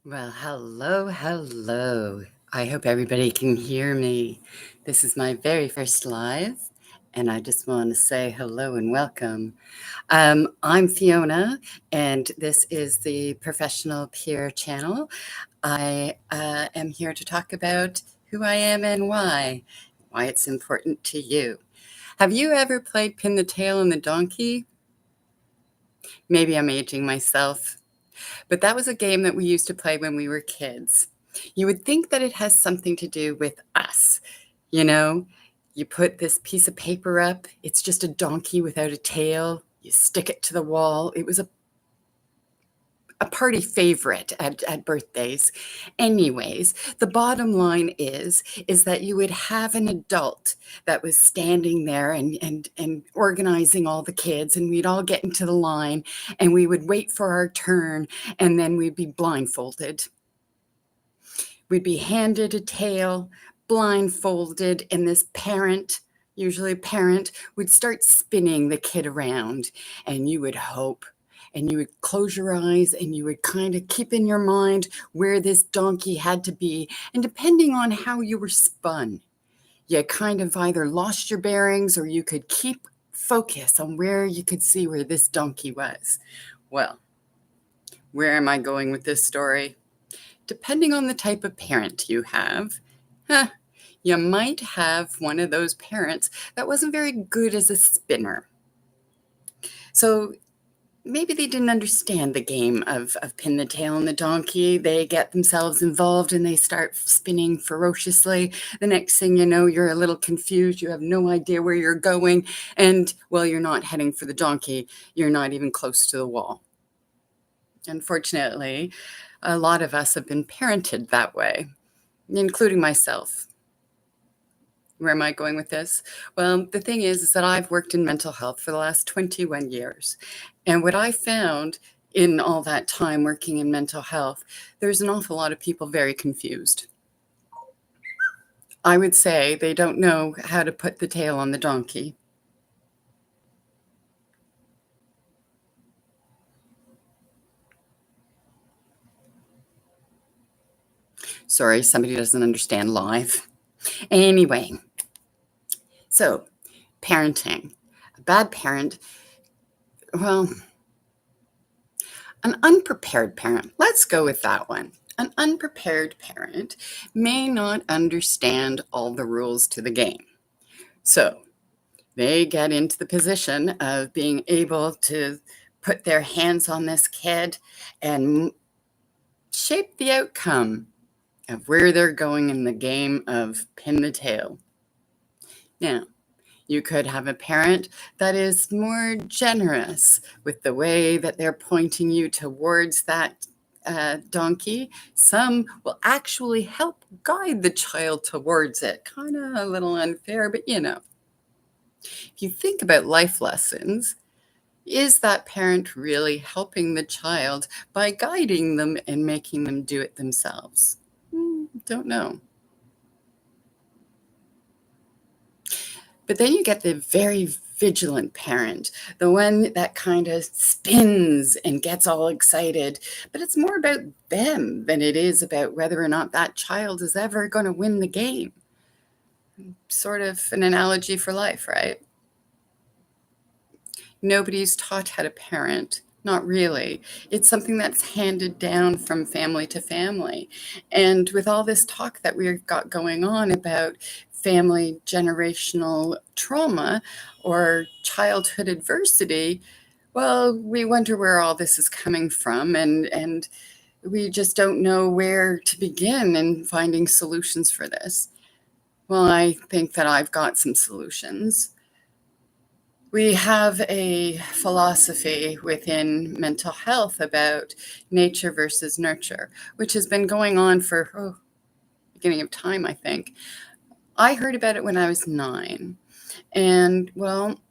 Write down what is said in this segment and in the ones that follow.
Well, hello, hello. I hope everybody can hear me. This is my very first live, and I just want to say hello and welcome. I'm Fiona, and this is the Professional Peer channel. I am here to talk about who I am and why it's important to you. Have you ever played Pin the Tail on the Donkey? Maybe I'm aging myself. But that was a game that we used to play when we were kids. You would think that it has something to do with us. You know, you put this piece of paper up, it's just a donkey without a tail. You stick it to the wall. It was a party favorite at birthdays. Anyways, the bottom line is that you would have an adult that was standing there and organizing all the kids, and we'd all get into the line and we would wait for our turn, and then we'd be blindfolded. We'd be handed a tail, blindfolded, and this parent, usually a parent, would start spinning the kid around, and you would hope, and you would close your eyes, and you would kind of keep in your mind where this donkey had to be. And depending on how you were spun, you kind of either lost your bearings or you could keep focus on where you could see where this donkey was. Well, where am I going with this story? Depending on the type of parent you have, you might have one of those parents that wasn't very good as a spinner. So maybe they didn't understand the game of Pin the Tail on the Donkey. They get themselves involved and they start spinning ferociously. The next thing you know, you're a little confused. You have no idea where you're going. And, well, you're not heading for the donkey. You're not even close to the wall. Unfortunately, a lot of us have been parented that way, including myself. Where am I going with this? Well, the thing is that I've worked in mental health for the last 21 years. And what I found in all that time working in mental health, there's an awful lot of people very confused. I would say they don't know how to put the tail on the donkey. Sorry, somebody doesn't understand live. Anyway, so parenting. A bad parent, well, an unprepared parent. Let's go with that one. An unprepared parent may not understand all the rules to the game. So they get into the position of being able to put their hands on this kid and shape the outcome of where they're going in the game of Pin the Tail. Now, you could have a parent that is more generous with the way that they're pointing you towards that donkey. Some will actually help guide the child towards it. Kind of a little unfair, but you know. If you think about life lessons, is that parent really helping the child by guiding them and making them do it themselves? Don't know. But then you get the very vigilant parent, the one that kind of spins and gets all excited. But it's more about them than it is about whether or not that child is ever going to win the game. Sort of an analogy for life, right? Nobody's taught how to parent. Not really. It's something that's handed down from family to family. And with all this talk that we've got going on about family generational trauma or childhood adversity, well, we wonder where all this is coming from, and we just don't know where to begin in finding solutions for this. Well, I think that I've got some solutions. We have a philosophy within mental health about nature versus nurture, which has been going on for beginning of time, I think. I heard about it when I was 9. And, well,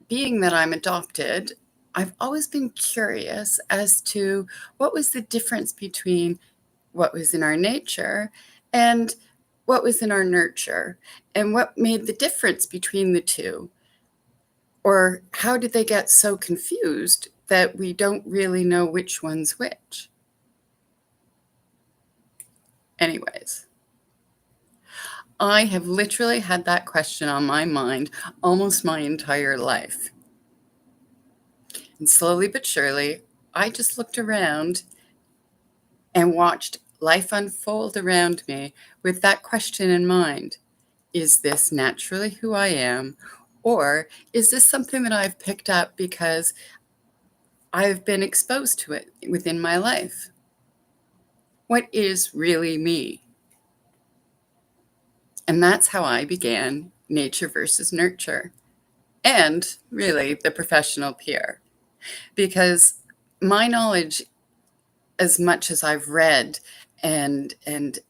being that I'm adopted, I've always been curious as to what was the difference between what was in our nature and what was in our nurture, and what made the difference between the two. Or how did they get so confused that we don't really know which one's which? Anyways, I have literally had that question on my mind almost my entire life. And slowly but surely, I just looked around and watched life unfold around me with that question in mind. Is this naturally who I am? Or is this something that I've picked up because I've been exposed to it within my life? What is really me? And that's how I began Nature versus Nurture, and really the professional peer. Because my knowledge, as much as I've read and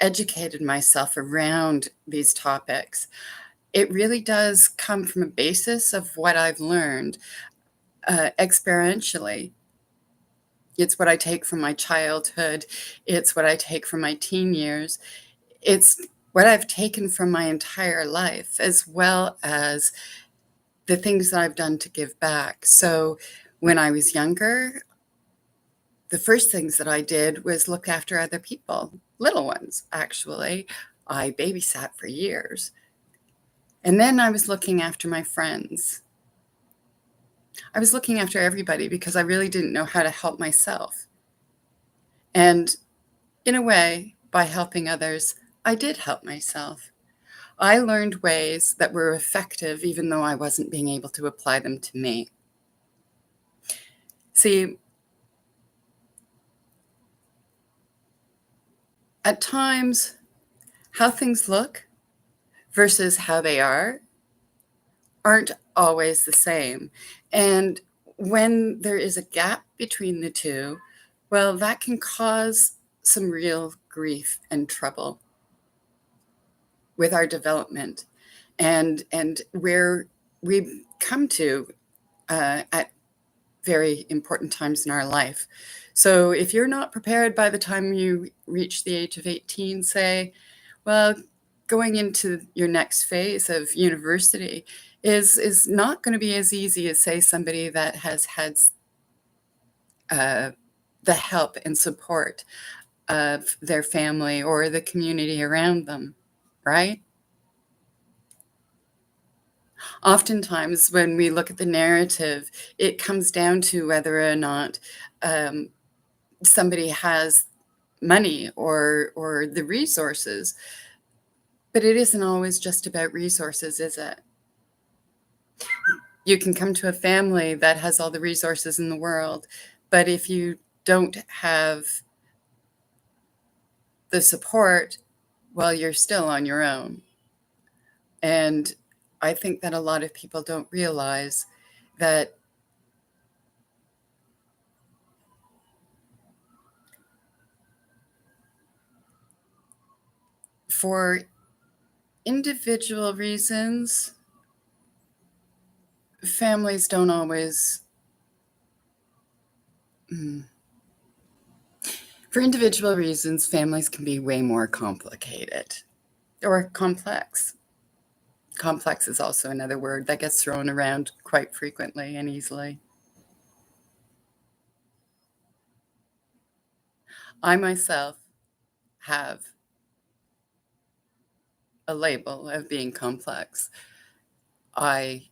educated myself around these topics, it really does come from a basis of what I've learned experientially. It's what I take from my childhood. It's what I take from my teen years. It's what I've taken from my entire life, as well as the things that I've done to give back. So when I was younger, the first things that I did was look after other people, little ones, actually. I babysat for years. And then I was looking after my friends. I was looking after everybody because I really didn't know how to help myself. And in a way, by helping others, I did help myself. I learned ways that were effective, even though I wasn't being able to apply them to me. See, at times, how things look versus how they aren't always the same. And when there is a gap between the two, well, that can cause some real grief and trouble with our development and where we come to at very important times in our life. So if you're not prepared by the time you reach the age of 18, say, well, going into your next phase of university is not going to be as easy as, say, somebody that has had the help and support of their family or the community around them, right? Oftentimes, when we look at the narrative, it comes down to whether or not somebody has money or the resources. But it isn't always just about resources, is it? You can come to a family that has all the resources in the world, but if you don't have the support, well, you're still on your own. And I think that a lot of people don't realize that for individual reasons, families don't always. For individual reasons, families can be way more complicated or complex. Complex is also another word that gets thrown around quite frequently and easily. I myself have a label of being complex. I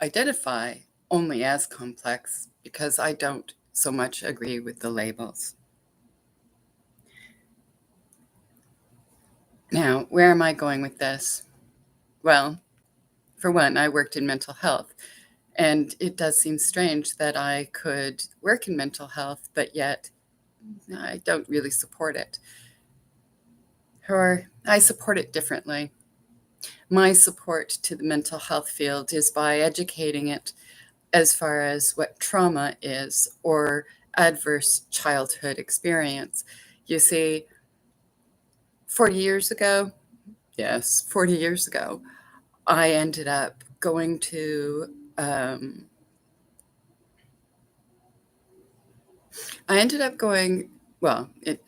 identify only as complex because I don't so much agree with the labels. Now, where am I going with this? Well, for one, I worked in mental health, and it does seem strange that I could work in mental health, but yet I don't really support it. Or I support it differently. My support to the mental health field is by educating it as far as what trauma is or adverse childhood experience. You see, 40 years ago, yes, 40 years ago, I ended up going to, well,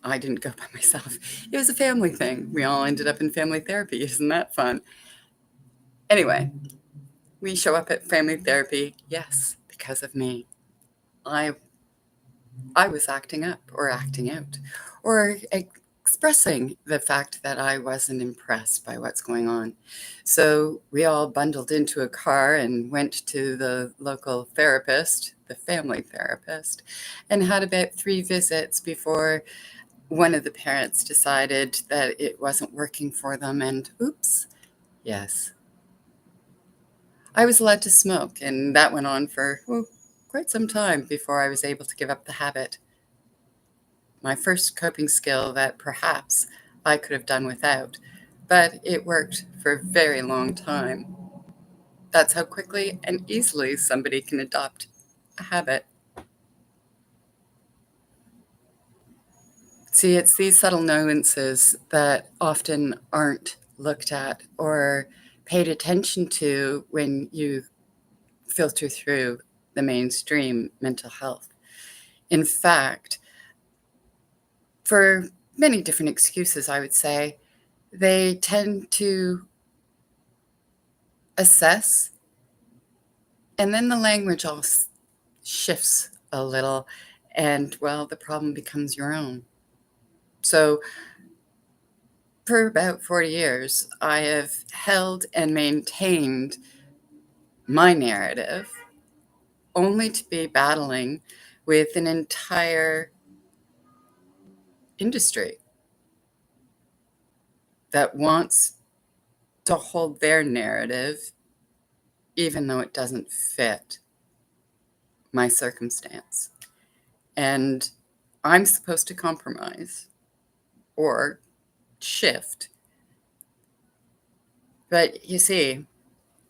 I didn't go by myself. It was a family thing. We all ended up in family therapy. Isn't that fun? Anyway, we show up at family therapy, yes, because of me. I was acting up or acting out or expressing the fact that I wasn't impressed by what's going on. So we all bundled into a car and went to the local therapist, the family therapist, and had about 3 visits before one of the parents decided that it wasn't working for them. And oops, yes, I was allowed to smoke, and that went on for quite some time before I was able to give up the habit. My first coping skill that perhaps I could have done without, but it worked for a very long time. That's how quickly and easily somebody can adopt a habit. See, it's these subtle nuances that often aren't looked at or paid attention to when you filter through the mainstream mental health. In fact, for many different excuses, I would say, they tend to assess, and then the language all shifts a little, and well, the problem becomes your own. So for about 40 years, I have held and maintained my narrative only to be battling with an entire industry that wants to hold their narrative, even though it doesn't fit my circumstance. And I'm supposed to compromise or shift. But you see,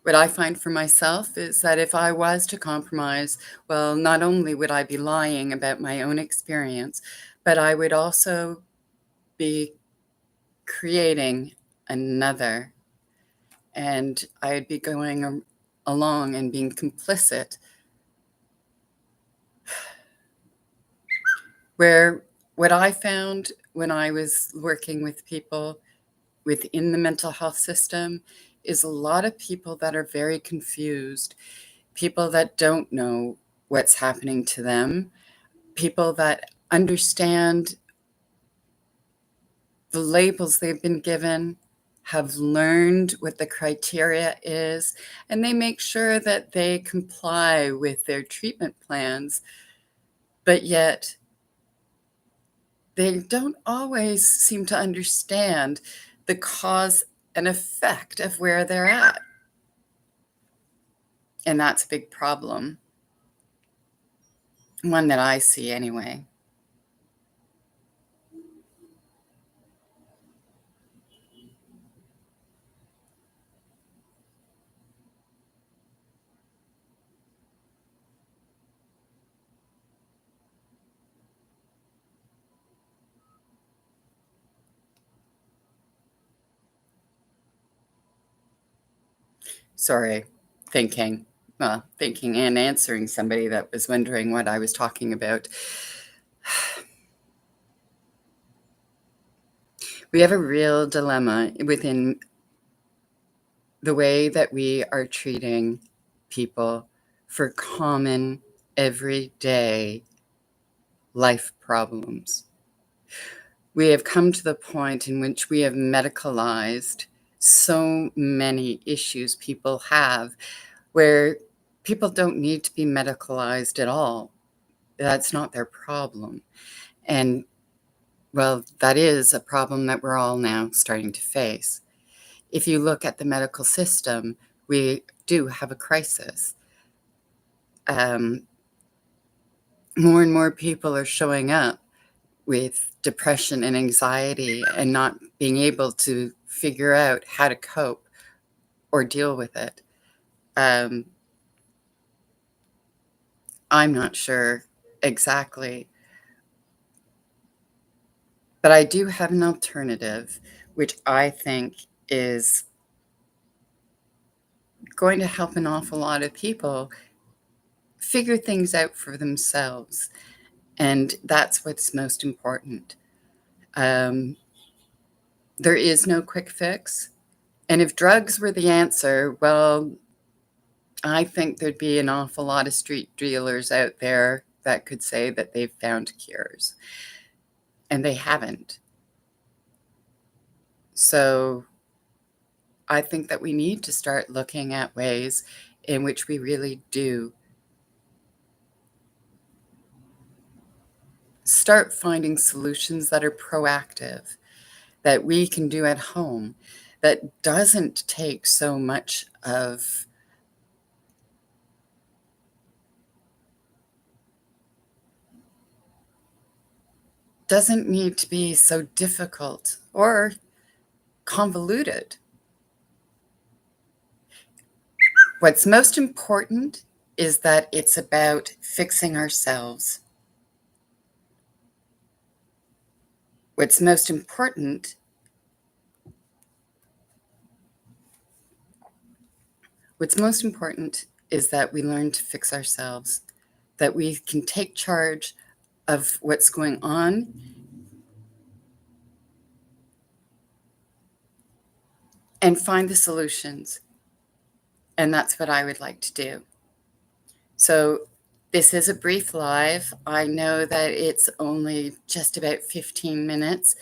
what I find for myself is that if I was to compromise, well, not only would I be lying about my own experience, but I would also be creating another. And I'd be going along and being complicit. Where what I found when I was working with people within the mental health system is a lot of people that are very confused, people that don't know what's happening to them, people that understand the labels they've been given, have learned what the criteria is, and they make sure that they comply with their treatment plans, but yet they don't always seem to understand the cause and effect of where they're at. And that's a big problem. One that I see anyway. Sorry, thinking and answering somebody that was wondering what I was talking about. We have a real dilemma within the way that we are treating people for common, everyday life problems. We have come to the point in which we have medicalized so many issues people have where people don't need to be medicalized at all. That's not their problem. And well, that is a problem that we're all now starting to face. If you look at the medical system, we do have a crisis. More and more people are showing up with depression and anxiety and not being able to figure out how to cope or deal with it. I'm not sure exactly, but I do have an alternative, which I think is going to help an awful lot of people figure things out for themselves. And that's what's most important. There is no quick fix. And if drugs were the answer, well, I think there'd be an awful lot of street dealers out there that could say that they've found cures. And they haven't. So I think that we need to start looking at ways in which we really do start finding solutions that are proactive, that we can do at home, that doesn't take so much of doesn't need to be so difficult or convoluted. What's most important is that it's about fixing ourselves. What's most important What's most important is that we learn to fix ourselves, that we can take charge of what's going on and find the solutions. And that's what I would like to do. So this is a brief live. I know that it's only just about 15 minutes,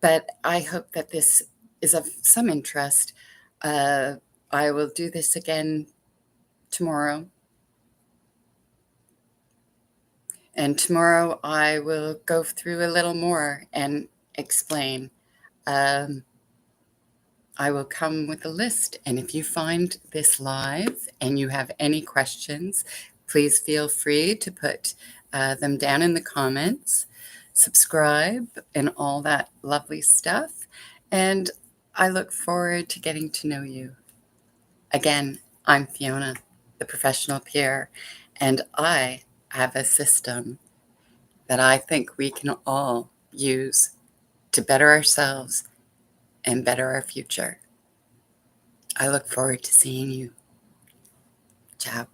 but I hope that this is of some interest. I will do this again tomorrow. And tomorrow I will go through a little more and explain. Um, I will come with a list. And if you find this live and you have any questions, please feel free to put them down in the comments, subscribe, and all that lovely stuff. And I look forward to getting to know you. Again, I'm Fiona, the professional peer, and I have a system that I think we can all use to better ourselves and better our future. I look forward to seeing you. Ciao.